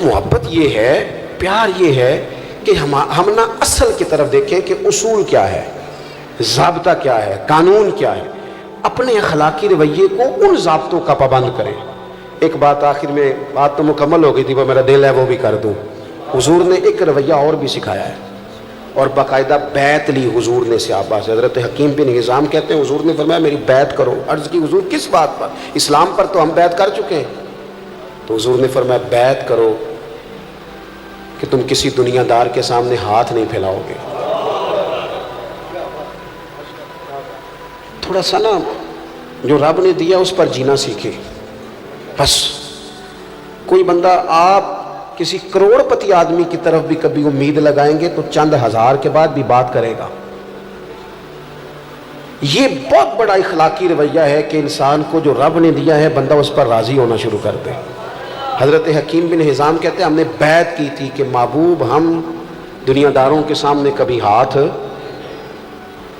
محبت یہ ہے، پیار یہ ہے کہ ہم نہ اصل کی طرف دیکھیں کہ اصول کیا ہے، ضابطہ کیا ہے، قانون کیا ہے، اپنے اخلاقی رویے کو ان ضابطوں کا پابند کریں۔ ایک بات آخر میں، بات تو مکمل ہو گئی تھی، وہ میرا دل ہے وہ بھی کر دوں۔ حضور نے ایک رویہ اور بھی سکھایا ہے، اور باقاعدہ بیعت لی حضور نے صحابہ سے۔ حضرت حکیم بن حزام کہتے ہیں حضور نے فرمایا میری بیعت کرو۔ عرض کی حضور کس بات پر؟ اسلام پر تو ہم بیعت کر چکے ہیں۔ تو حضور نے فرمایا بیعت کرو کہ تم کسی دنیا دار کے سامنے ہاتھ نہیں پھیلاؤ گے۔ تھوڑا سا نا جو رب نے دیا اس پر جینا سیکھے۔ بس کوئی بندہ، آپ کسی کروڑ پتی آدمی کی طرف بھی کبھی امید لگائیں گے تو چند ہزار کے بعد بھی بات کرے گا۔ یہ بہت بڑا اخلاقی رویہ ہے کہ انسان کو جو رب نے دیا ہے بندہ اس پر راضی ہونا شروع کر دے۔ حضرت حکیم بن حزام کہتے ہیں ہم نے بیعت کی تھی کہ محبوب ہم دنیا داروں کے سامنے کبھی ہاتھ،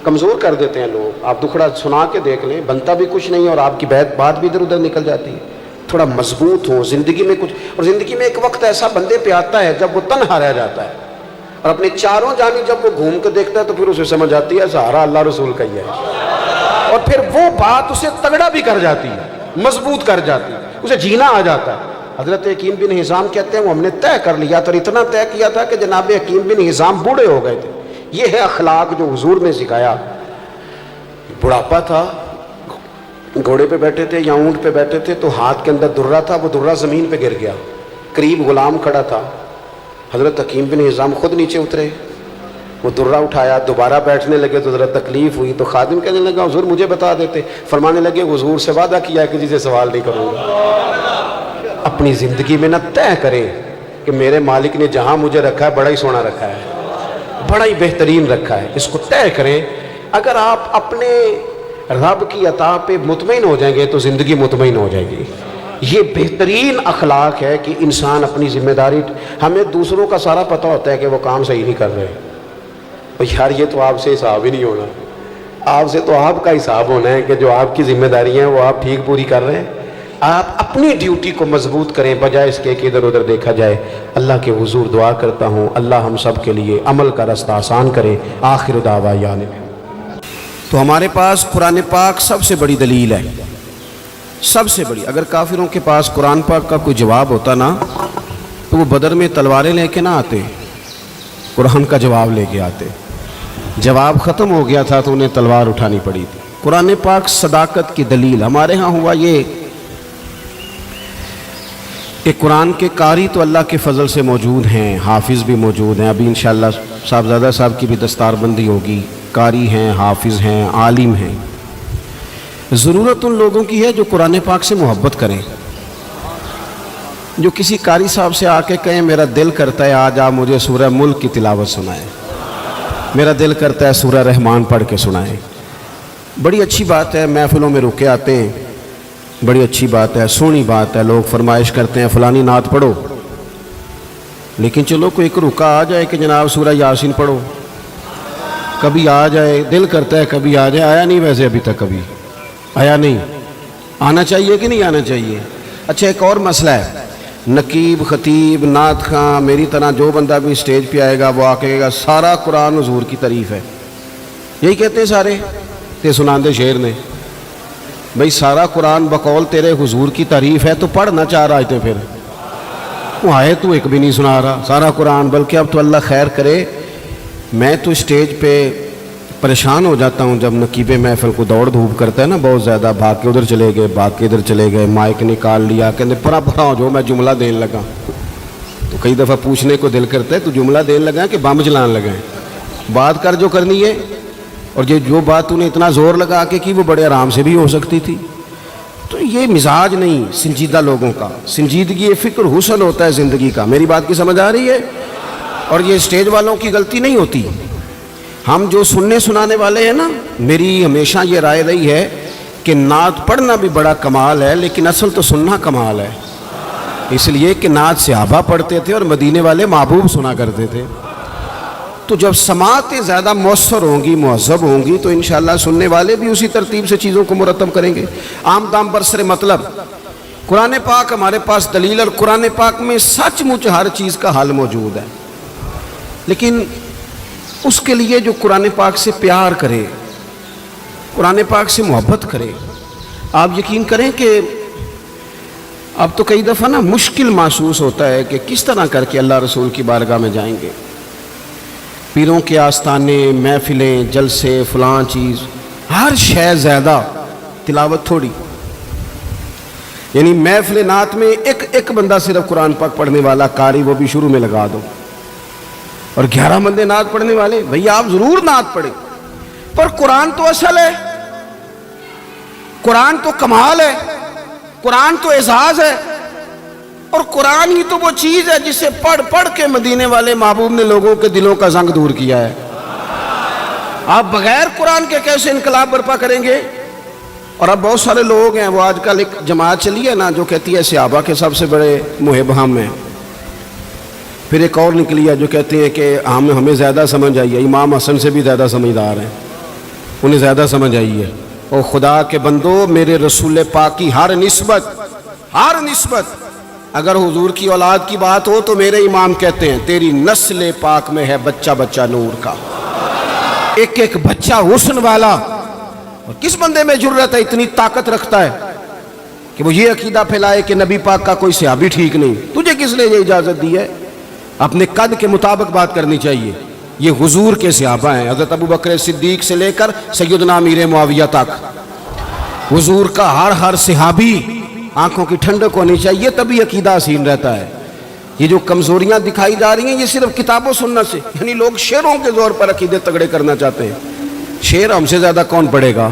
کمزور کر دیتے ہیں لوگ، آپ دکھڑا سنا کے دیکھ لیں، بنتا بھی کچھ نہیں اور آپ کی بات بھی ادھر ادھر نکل جاتی ہے۔ تھوڑا مضبوط ہو زندگی میں کچھ، اور زندگی میں ایک وقت ایسا بندے پہ آتا ہے جب وہ تنہا رہ جاتا ہے، اور اپنے چاروں جانب جب وہ گھوم کے دیکھتا ہے تو پھر اسے سمجھ آتی ہے سہارا اللہ رسول کا ہی ہے، اور پھر وہ بات اسے تگڑا بھی کر جاتی ہے، مضبوط کر جاتی ہے، اسے جینا آ جاتا ہے۔ حضرت حکیم بن حزام کہتے ہیں وہ ہم نے طے کر لیا تھا، اور اتنا طے کیا تھا کہ جناب حکیم بن حزام بوڑھے ہو گئے تھے۔ یہ ہے اخلاق جو حضور نے سکھایا۔ بڑھاپا تھا، گھوڑے پہ بیٹھے تھے یا اونٹ پہ بیٹھے تھے تو ہاتھ کے اندر درہ تھا، وہ درہ زمین پہ گر گیا، قریب غلام کھڑا تھا، حضرت حکیم بن حزام خود نیچے اترے، وہ درہ اٹھایا، دوبارہ بیٹھنے لگے تو ذرا تکلیف ہوئی تو خادم کہنے لگا حضور مجھے بتا دیتے، فرمانے لگے حضور سے وعدہ کیا کہ جسے سوال نہیں کروں گا۔ اپنی زندگی میں نہ طے کریں کہ میرے مالک نے جہاں مجھے رکھا ہے بڑا ہی سونا رکھا ہے، بڑا ہی بہترین رکھا ہے، اس کو طے کریں۔ اگر آپ اپنے رب کی عطا پہ مطمئن ہو جائیں گے تو زندگی مطمئن ہو جائے گی۔ یہ بہترین اخلاق ہے کہ انسان اپنی ذمہ داری، ہمیں دوسروں کا سارا پتہ ہوتا ہے کہ وہ کام صحیح نہیں کر رہے، یار یہ تو آپ سے حساب ہی نہیں ہونا، آپ سے تو آپ کا حساب ہونا ہے کہ جو آپ کی ذمہ داری ہیں وہ آپ ٹھیک پوری کر رہے ہیں۔ آپ اپنی ڈیوٹی کو مضبوط کریں بجائے اس کے کہ ادھر ادھر دیکھا جائے۔ اللہ کے حضور دعا کرتا ہوں اللہ ہم سب کے لیے عمل کا رستہ آسان کرے۔ آخر دعوانا۔ تو ہمارے پاس قرآن پاک سب سے بڑی دلیل ہے، سب سے بڑی۔ اگر کافروں کے پاس قرآن پاک کا کوئی جواب ہوتا نا تو وہ بدر میں تلواریں لے کے نہ آتے، قرآن کا جواب لے کے آتے۔ جواب ختم ہو گیا تھا تو انہیں تلوار اٹھانی پڑی تھی۔ قرآن پاک صداقت کی دلیل۔ ہمارے ہاں ہوا یہ کہ قرآن کے قاری تو اللہ کے فضل سے موجود ہیں، حافظ بھی موجود ہیں، ابھی انشاءاللہ صاحبزادہ صاحب کی بھی دستار بندی ہوگی، قاری ہیں، حافظ ہیں، عالم ہیں۔ ضرورت ان لوگوں کی ہے جو قرآن پاک سے محبت کریں، جو کسی قاری صاحب سے آ کے کہیں میرا دل کرتا ہے آج آپ مجھے سورہ ملک کی تلاوت سنائیں، میرا دل کرتا ہے سورہ رحمان پڑھ کے سنائیں۔ بڑی اچھی بات ہے، محفلوں میں رکے آتے ہیں، بڑی اچھی بات ہے، سونی بات ہے، لوگ فرمائش کرتے ہیں فلانی نعت پڑھو، لیکن چلو کوئی ایک رکا آ جائے کہ جناب سورہ یاسین پڑھو، کبھی آ جائے، دل کرتا ہے کبھی آ جائے، آیا نہیں ویسے ابھی تک، کبھی آیا نہیں، آنا چاہیے کہ نہیں آنا چاہیے۔ اچھا ایک اور مسئلہ ہے، نقیب، خطیب، نعت خواں، میری طرح جو بندہ بھی اسٹیج پہ آئے گا وہ آ کے کہے گا سارا قرآن حضور کی تعریف ہے، یہی کہتے ہیں سارے تے سناندے شعر نے، بھئی سارا قرآن بقول تیرے حضور کی تعریف ہے تو پڑھنا چاہ رہا تھے، پھر وہ آئے تو ایک بھی نہیں سنا رہا سارا قرآن، بلکہ اب تو اللہ خیر کرے، میں تو اسٹیج پہ پریشان ہو جاتا ہوں جب نقیب محفل کو دوڑ دھوپ کرتا ہے نا بہت زیادہ، بھاگ کے ادھر چلے گئے، بھاگ کے ادھر چلے گئے، مائک نکال لیا، کہتے پرا ہو جو میں جملہ دین لگا، تو کئی دفعہ پوچھنے کو دل کرتا ہے تو جملہ دین لگا کہ بم چلان لگا ہے، بات کر جو کرنی ہے، اور جو بات انہیں اتنا زور لگا کے کی وہ بڑے آرام سے بھی ہو سکتی تھی۔ تو یہ مزاج نہیں سنجیدہ لوگوں کا، سنجیدگی فکر حسن ہوتا ہے زندگی کا، میری بات کی سمجھ آ رہی ہے؟ اور یہ اسٹیج والوں کی غلطی نہیں ہوتی، ہم جو سننے سنانے والے ہیں نا، میری ہمیشہ یہ رائے رہی ہے کہ نعت پڑھنا بھی بڑا کمال ہے لیکن اصل تو سننا کمال ہے، اس لیے کہ نعت صحابہ پڑھتے تھے اور مدینے والے محبوب سنا کرتے تھے۔ تو جب سماعتیں زیادہ مؤثر ہوں گی، مہذب ہوں گی، تو انشاءاللہ سننے والے بھی اسی ترتیب سے چیزوں کو مرتب کریں گے۔ عام طام پر سر مطلب قرآن پاک ہمارے پاس دلیل، اور قرآن پاک میں سچ مچ ہر چیز کا حل موجود ہے، لیکن اس کے لیے جو قرآن پاک سے پیار کرے، قرآن پاک سے محبت کرے، آپ یقین کریں کہ اب تو کئی دفعہ نا مشکل محسوس ہوتا ہے کہ کس طرح کر کے اللہ رسول کی بارگاہ میں جائیں گے۔ پیروں کے آستانے، محفلیں، جلسے، فلاں چیز، ہر شے زیادہ، تلاوت تھوڑی۔ یعنی محفل نعت میں ایک بندہ صرف قرآن پاک پڑھنے والا قاری، وہ بھی شروع میں لگا دو، اور 11 بندے نعت پڑھنے والے۔ بھئی آپ ضرور نعت پڑھیں، پر قرآن تو اصل ہے، قرآن تو کمال ہے، قرآن تو اعزاز ہے، اور قرآن ہی تو وہ چیز ہے جسے پڑھ پڑھ کے مدینے والے محبوب نے لوگوں کے دلوں کا زنگ دور کیا ہے۔ آپ بغیر قرآن کے کیسے انقلاب برپا کریں گے؟ اور اب بہت سارے لوگ ہیں، وہ آج کل ایک جماعت چلی ہے نا جو کہتی ہے صحابہ کے سب سے بڑے محب ہم ہیں، پھر ایک اور نکلی ہے جو کہتے ہیں کہ ہمیں زیادہ سمجھ آئی ہے، امام حسن سے بھی زیادہ سمجھدار ہیں، انہیں زیادہ سمجھ آئی ہے۔ اور خدا کے بندو، میرے رسول پاک کی ہر نسبت اگر حضور کی اولاد کی بات ہو تو میرے امام کہتے ہیں تیری نسل پاک میں ہے بچہ بچہ نور کا، ایک بچہ حسن والا۔ اور کس بندے میں جرت ہے، اتنی طاقت رکھتا ہے کہ وہ یہ عقیدہ پھیلائے کہ نبی پاک کا کوئی صحابی ٹھیک نہیں؟ تجھے کس نے یہ اجازت دی ہے؟ اپنے قد کے مطابق بات کرنی چاہیے۔ یہ حضور کے صحابہ ہیں، حضرت ابو بکر صدیق سے لے کر سیدنا امیر معاویہ تک، حضور کا ہر صحابی آنکھوں کی ٹھنڈک ہونی چاہیے، تبھی عقیدہ حسین رہتا ہے۔ یہ جو کمزوریاں دکھائی جا رہی ہیں یہ صرف کتاب و سنت سے، یعنی لوگ شعروں کے زور پر عقیدے تگڑے کرنا چاہتے ہیں۔ شعر ہم سے زیادہ کون پڑھے گا؟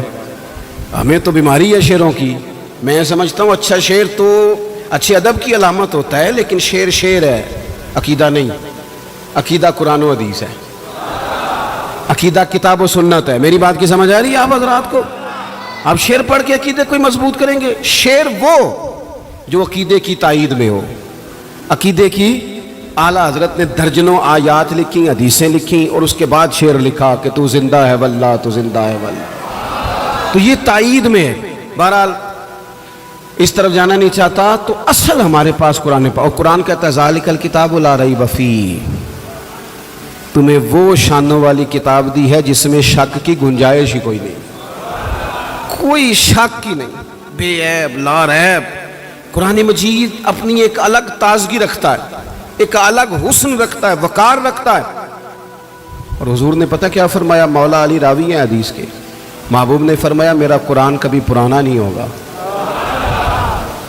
ہمیں تو بیماری ہے شعروں کی۔ میں سمجھتا ہوں اچھا شعر تو اچھے ادب کی علامت ہوتا ہے، لیکن شعر ہے، عقیدہ نہیں۔ عقیدہ قرآن و حدیث ہے، عقیدہ کتاب و سنت ہے۔ میری بات کی سمجھ آ رہی ہے آپ حضرات کو؟ آپ شعر پڑھ کے عقیدے کوئی مضبوط کریں گے؟ شعر وہ جو عقیدے کی تائید میں ہو، عقیدے کی اعلیٰ حضرت نے درجنوں آیات لکھی، حدیثیں لکھی، اور اس کے بعد شعر لکھا کہ تو زندہ ہے واللہ، تو زندہ ہے واللہ، تو یہ تائید میں ہے۔ بہرحال اس طرف جانا نہیں چاہتا، تو اصل ہمارے پاس قرآن پاک، اور قرآن کہتا ہے ذالک الکتاب لا ریب فیہ، تمہیں وہ شانوں والی کتاب دی ہے جس میں شک کی گنجائش ہی کوئی نہیں، کوئی شک ہی نہیں، بے عیب لا ریب۔ قرآن مجید اپنی ایک الگ تازگی رکھتا ہے، ایک الگ حسن رکھتا ہے، وقار رکھتا ہے۔ اور حضور نے پتہ کیا فرمایا؟ مولا علی راوی ہیں حدیث کے، محبوب نے فرمایا میرا قرآن کبھی پرانا نہیں ہوگا،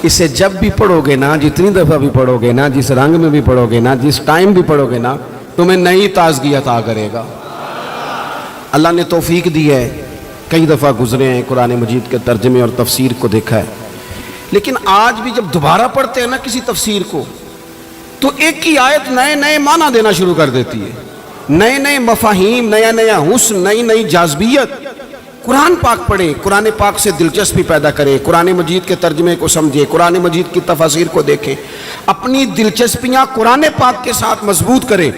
اسے جب بھی پڑھو گے نا، جتنی دفعہ بھی پڑھو گے نا، جس رنگ میں بھی پڑھو گے نا، جس ٹائم بھی پڑھو گے نا، تمہیں نئی تازگی عطا کرے گا۔ اللہ نے توفیق دی ہے، کئی دفعہ گزرے ہیں، قرآن مجید کے ترجمے اور تفسیر کو دیکھا ہے، لیکن آج بھی جب دوبارہ پڑھتے ہیں نا کسی تفسیر کو، تو ایک ہی آیت نئے معنی دینا شروع کر دیتی ہے، نئے مفاہیم، نیا حسن، نئی جاذبیت۔ قرآن پاک پڑھیں، قرآن پاک سے دلچسپی پیدا کریں، قرآن مجید کے ترجمے کو سمجھیں، قرآن مجید کی تفاسیر کو دیکھیں، اپنی دلچسپیاں قرآن پاک کے ساتھ مضبوط کریں۔